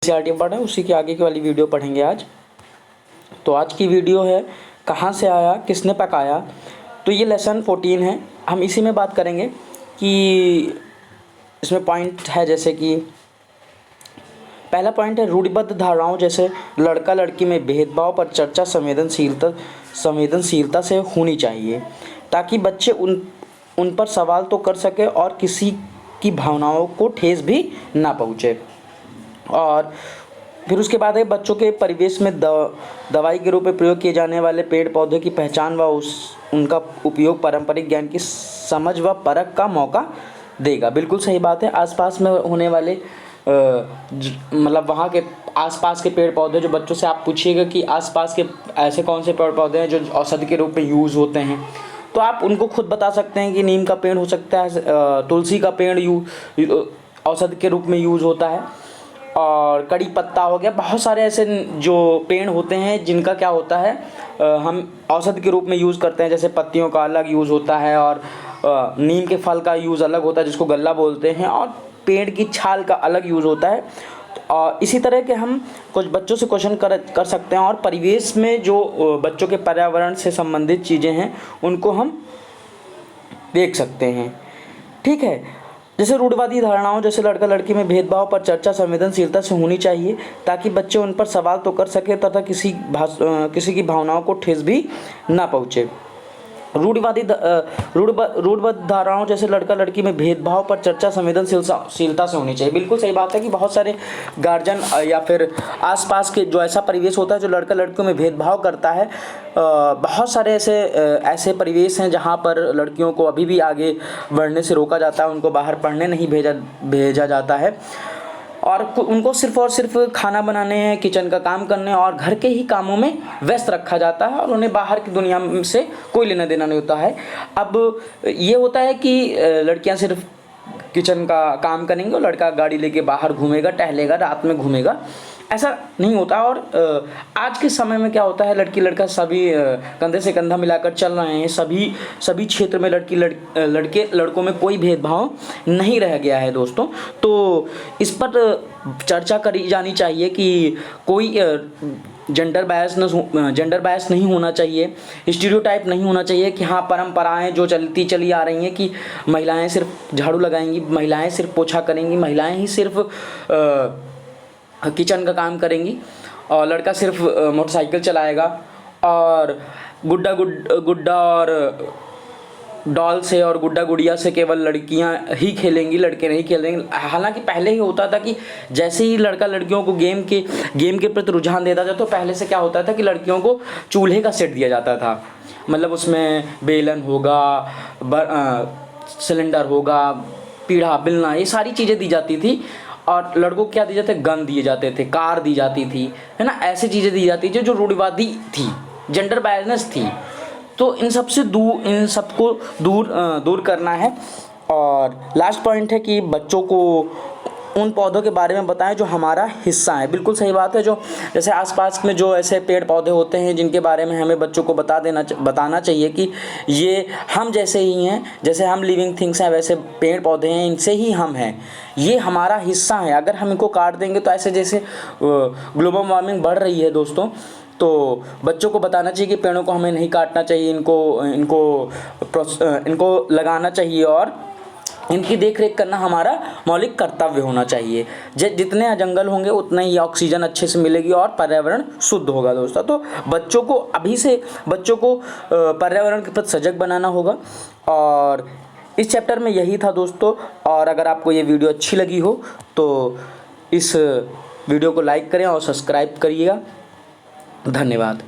NCERT पढ़े उसी की आगे की वाली वीडियो पढ़ेंगे आज। तो आज की वीडियो है कहाँ से आया किसने पकाया। तो ये लेसन 14 है, हम इसी में बात करेंगे कि इसमें पॉइंट है जैसे कि पहला पॉइंट है रूढ़िबद्ध धारणाओं जैसे लड़का लड़की में भेदभाव पर चर्चा संवेदनशीलता से होनी चाहिए ताकि बच्चे उन पर सवाल तो कर सके और किसी की भावनाओं को ठेस भी ना पहुँचे। और फिर उसके बाद है बच्चों के परिवेश में दवाई के रूप में प्रयोग किए जाने वाले पेड़ पौधे की पहचान व उनका उपयोग पारंपरिक ज्ञान की समझ व परख का मौका देगा। बिल्कुल सही बात है। आसपास में होने वाले मतलब वहाँ के आसपास के पेड़ पौधे जो बच्चों से आप पूछिएगा कि आसपास के ऐसे कौन से पेड़ पौधे हैं जो औषधि के रूप में यूज़ होते हैं, तो आप उनको खुद बता सकते हैं कि नीम का पेड़ हो सकता है, तुलसी का पेड़ औषधि के रूप में यूज़ होता है, और कड़ी पत्ता हो गया। बहुत सारे ऐसे जो पेड़ होते हैं जिनका क्या होता है हम औषधि के रूप में यूज़ करते हैं। जैसे पत्तियों का अलग यूज़ होता है और नीम के फल का यूज़ अलग होता है जिसको गल्ला बोलते हैं, और पेड़ की छाल का अलग यूज़ होता है। और इसी तरह के हम कुछ बच्चों से क्वेश्चन कर सकते हैं, और परिवेश में जो बच्चों के पर्यावरण से संबंधित चीज़ें हैं उनको हम देख सकते हैं। ठीक है, जैसे रूढ़िवादी धारणाओं जैसे लड़का लड़की में भेदभाव पर चर्चा संवेदनशीलता से होनी चाहिए ताकि बच्चे उन पर सवाल तो कर सके तथा किसी की भावनाओं को ठेस भी ना पहुँचे। रूढ़िबद्ध धारणाओं जैसे लड़का लड़की में भेदभाव पर चर्चा संवेदनशीलता से होनी चाहिए। बिल्कुल सही बात है कि बहुत सारे गार्जियन या फिर आसपास के जो ऐसा परिवेश होता है जो लड़का लड़कियों में भेदभाव करता है, बहुत सारे ऐसे परिवेश हैं जहाँ पर लड़कियों को अभी भी आगे बढ़ने से रोका जाता है, उनको बाहर पढ़ने नहीं भेजा जाता है, और उनको सिर्फ़ और सिर्फ खाना बनाने, किचन का काम करने और घर के ही कामों में व्यस्त रखा जाता है, और उन्हें बाहर की दुनिया से कोई लेना देना नहीं होता है। अब ये होता है कि लड़कियां सिर्फ किचन का काम करेंगे और लड़का गाड़ी लेके बाहर घूमेगा, टहलेगा, रात में घूमेगा, ऐसा नहीं होता। और आज के समय में क्या होता है, लड़की लड़का सभी कंधे से कंधा मिलाकर चल रहे हैं। सभी क्षेत्र में लड़के लड़कों में कोई भेदभाव नहीं रह गया है दोस्तों। तो इस पर चर्चा करी जानी चाहिए कि कोई जेंडर बायस नहीं होना चाहिए, स्टीरियोटाइप नहीं होना चाहिए कि हाँ परंपराएं जो चलती चली आ रही हैं कि महिलाएं सिर्फ झाड़ू लगाएंगी, महिलाएं सिर्फ पोछा करेंगी, महिलाएं ही सिर्फ किचन का काम करेंगी, और लड़का सिर्फ मोटरसाइकिल चलाएगा, और गुड्डा और डॉल से और गुड्डा गुड़िया से केवल लड़कियां ही खेलेंगी, लड़के नहीं खेलेंगे। हालांकि पहले ही होता था कि जैसे ही लड़का लड़कियों को गेम के प्रति रुझान देता था, तो पहले से क्या होता था कि लड़कियों को चूल्हे का सेट दिया जाता था। मतलब उसमें बेलन होगा, सिलेंडर होगा, पीढ़ा, बेलना, ये सारी चीज़ें दी जाती थी, और लड़कों को क्या दिए जाते, गन दिए जाते थे, कार दी जाती थी, है ना, ऐसी चीज़ें दी जाती थी जो रूढ़िवादी थी, जेंडर बायसनेस थी। तो इन सबको दूर करना है। और लास्ट पॉइंट है कि बच्चों को उन पौधों के बारे में बताएं जो हमारा हिस्सा है। बिल्कुल सही बात है। जो जैसे आसपास में जो ऐसे पेड़ पौधे होते हैं जिनके बारे में हमें बच्चों को बताना चाहिए कि ये हम जैसे ही हैं, जैसे हम लिविंग थिंग्स हैं वैसे पेड़ पौधे हैं, इनसे ही हम हैं, ये हमारा हिस्सा है। अगर हम इनको काट देंगे तो ऐसे जैसे ग्लोबल वार्मिंग बढ़ रही है दोस्तों, तो बच्चों को बताना चाहिए कि पेड़ों को हमें नहीं काटना चाहिए, इनको लगाना चाहिए, और इनकी देख रेख करना हमारा मौलिक कर्तव्य होना चाहिए। जितने जंगल होंगे उतना ही ऑक्सीजन अच्छे से मिलेगी और पर्यावरण शुद्ध होगा दोस्तों। तो बच्चों को अभी से पर्यावरण के प्रति सजग बनाना होगा। और इस चैप्टर में यही था दोस्तों। और अगर आपको ये वीडियो अच्छी लगी हो तो इस वीडियो को लाइक करें और सब्सक्राइब करिएगा। धन्यवाद।